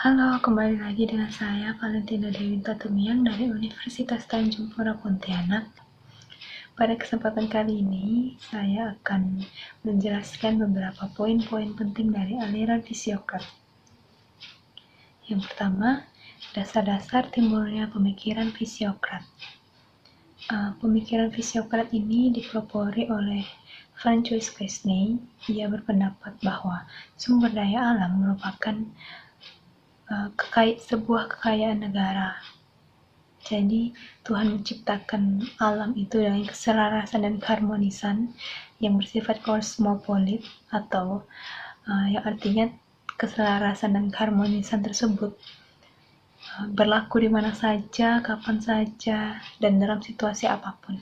Halo, kembali lagi dengan saya Valentina Dewi Tatumiang dari Universitas Tanjung Pura Pontianak. Pada kesempatan kali ini, saya akan menjelaskan beberapa poin-poin penting dari aliran Fisiokrat. Yang pertama, dasar-dasar timbulnya pemikiran Fisiokrat. Pemikiran Fisiokrat ini dipelopori oleh Francois Quesnay. Ia berpendapat bahwa sumber daya alam merupakan sebuah kekayaan negara. Jadi Tuhan menciptakan alam itu dengan keselarasan dan keharmonisan yang bersifat kosmopolit, atau yang artinya keselarasan dan keharmonisan tersebut berlaku di mana saja, kapan saja, dan dalam situasi apapun.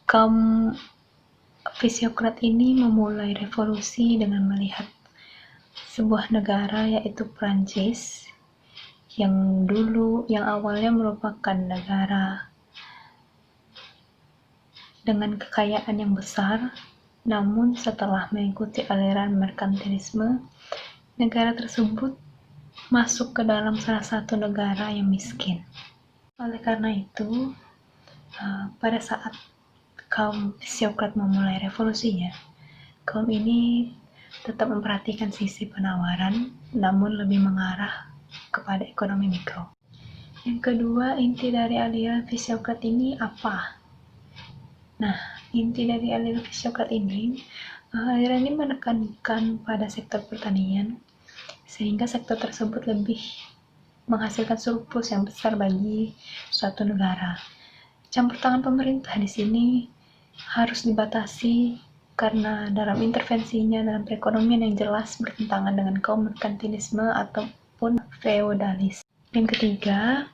Kaum Fisiokrat ini memulai revolusi dengan melihat sebuah negara, yaitu Prancis, yang awalnya merupakan negara dengan kekayaan yang besar, namun setelah mengikuti aliran merkantilisme, negara tersebut masuk ke dalam salah satu negara yang miskin. Oleh karena itu, pada saat kaum Fisiokrat memulai revolusinya, kaum ini tetap memperhatikan sisi penawaran, namun lebih mengarah kepada ekonomi mikro. Yang kedua, inti dari aliran Fisiokrat ini apa? Nah, inti dari aliran Fisiokrat ini, aliran ini menekankan pada sektor pertanian, sehingga sektor tersebut lebih menghasilkan surplus yang besar bagi suatu negara. Campur tangan pemerintah di sini harus dibatasi karena dalam intervensinya dalam perekonomian yang jelas bertentangan dengan kaum merkantilisme ataupun feodalis. Yang ketiga,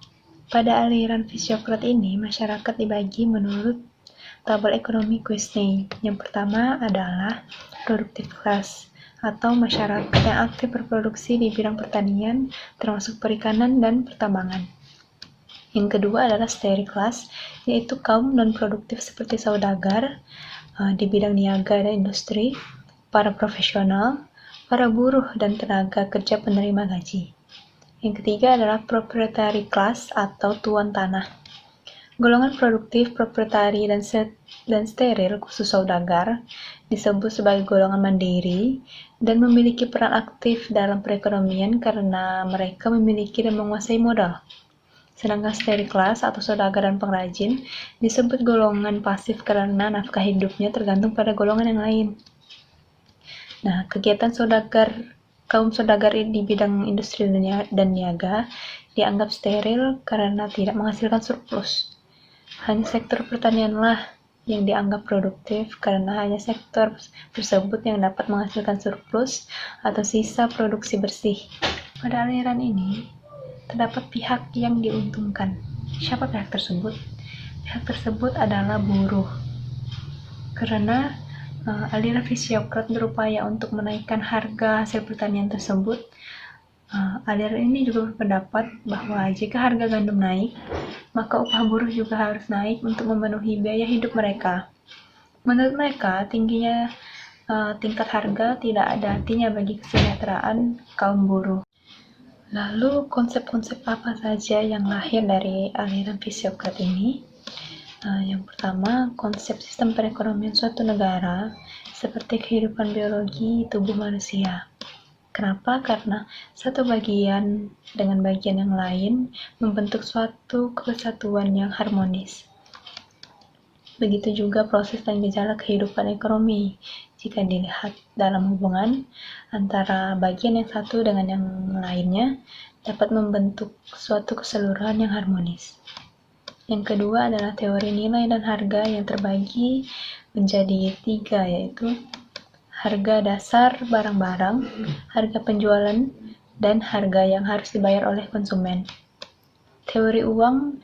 pada aliran Fisiokrat ini masyarakat dibagi menurut tabel ekonomi Quesnay. Yang pertama adalah productive class, atau masyarakat yang aktif berproduksi di bidang pertanian, termasuk perikanan dan pertambangan. Yang kedua adalah sterile class, yaitu kaum non-produktif seperti saudagar di bidang niaga dan industri, para profesional, para buruh, dan tenaga kerja penerima gaji. Yang ketiga adalah proprietary class atau tuan tanah. Golongan produktif, proprietary, dan steril, khusus saudagar, disebut sebagai golongan mandiri dan memiliki peran aktif dalam perekonomian karena mereka memiliki dan menguasai modal. Sedangkan steril class atau saudagar dan pengrajin disebut golongan pasif karena nafkah hidupnya tergantung pada golongan yang lain. Nah, kegiatan kaum saudagar di bidang industri dan niaga dianggap steril karena tidak menghasilkan surplus. Hanya sektor pertanianlah yang dianggap produktif karena hanya sektor tersebut yang dapat menghasilkan surplus atau sisa produksi bersih. Pada aliran ini, terdapat pihak yang diuntungkan. Siapa pihak tersebut? Pihak tersebut adalah buruh. Karena aliran Fisiokrat berupaya untuk menaikkan harga hasil pertanian tersebut, aliran ini juga berpendapat bahwa jika harga gandum naik, maka upah buruh juga harus naik untuk memenuhi biaya hidup mereka. Menurut mereka, tingginya tingkat harga tidak ada artinya bagi kesejahteraan kaum buruh. Lalu konsep-konsep apa saja yang lahir dari aliran Fisiokrat ini? Yang pertama, konsep sistem perekonomian suatu negara seperti kehidupan biologi tubuh manusia. Kenapa? Karena satu bagian dengan bagian yang lain membentuk suatu kesatuan yang harmonis. Begitu juga proses dan gejala kehidupan ekonomi. Jika dilihat dalam hubungan antara bagian yang satu dengan yang lainnya, dapat membentuk suatu keseluruhan yang harmonis. Yang kedua adalah teori nilai dan harga yang terbagi menjadi 3, yaitu harga dasar barang-barang, harga penjualan, dan harga yang harus dibayar oleh konsumen. Teori uang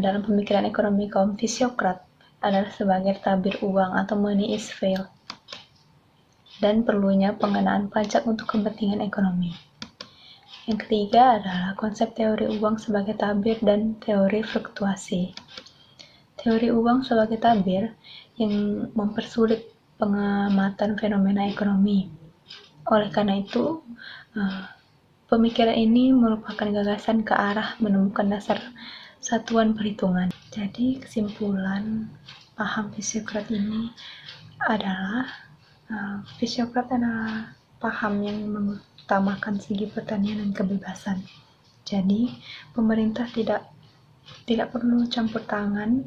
dalam pemikiran ekonomi kaum Fisiokrat adalah sebagai tabir uang atau money is fiat, dan perlunya pengenaan pajak untuk kepentingan ekonomi. Yang ketiga adalah konsep teori uang sebagai tabir dan teori fluktuasi. Teori uang sebagai tabir yang mempersulit pengamatan fenomena ekonomi. Oleh karena itu, pemikiran ini merupakan gagasan ke arah menemukan dasar satuan perhitungan. Jadi kesimpulan paham Fisiokrat ini adalah Fisiokrat adalah paham yang mengutamakan segi pertanian dan kebebasan. Jadi pemerintah tidak perlu campur tangan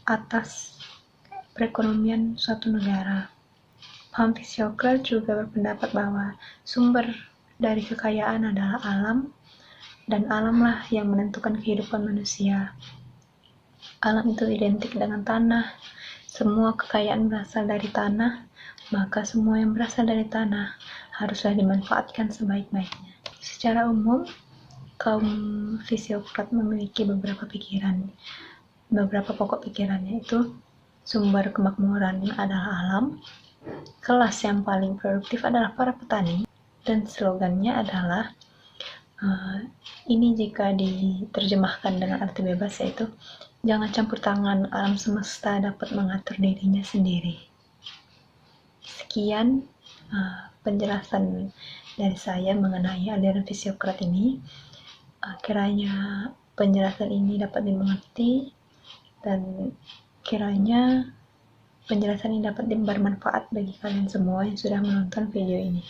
atas perekonomian suatu negara. Paham Fisiokrat juga berpendapat bahwa sumber dari kekayaan adalah alam, dan alamlah yang menentukan kehidupan manusia. Alam itu identik dengan tanah. Semua kekayaan berasal dari tanah, maka semua yang berasal dari tanah haruslah dimanfaatkan sebaik-baiknya. Secara umum, kaum Fisiokrat memiliki beberapa pokok pikiran, yaitu sumber kemakmuran adalah alam, kelas yang paling produktif adalah para petani, dan slogannya adalah ini jika diterjemahkan dengan arti bebas, yaitu jangan campur tangan, alam semesta dapat mengatur dirinya sendiri. Sekian penjelasan dari saya mengenai aliran Fisiokrat ini. Kiranya penjelasan ini dapat dimengerti, dan kiranya penjelasan ini dapat bermanfaat bagi kalian semua yang sudah menonton video ini.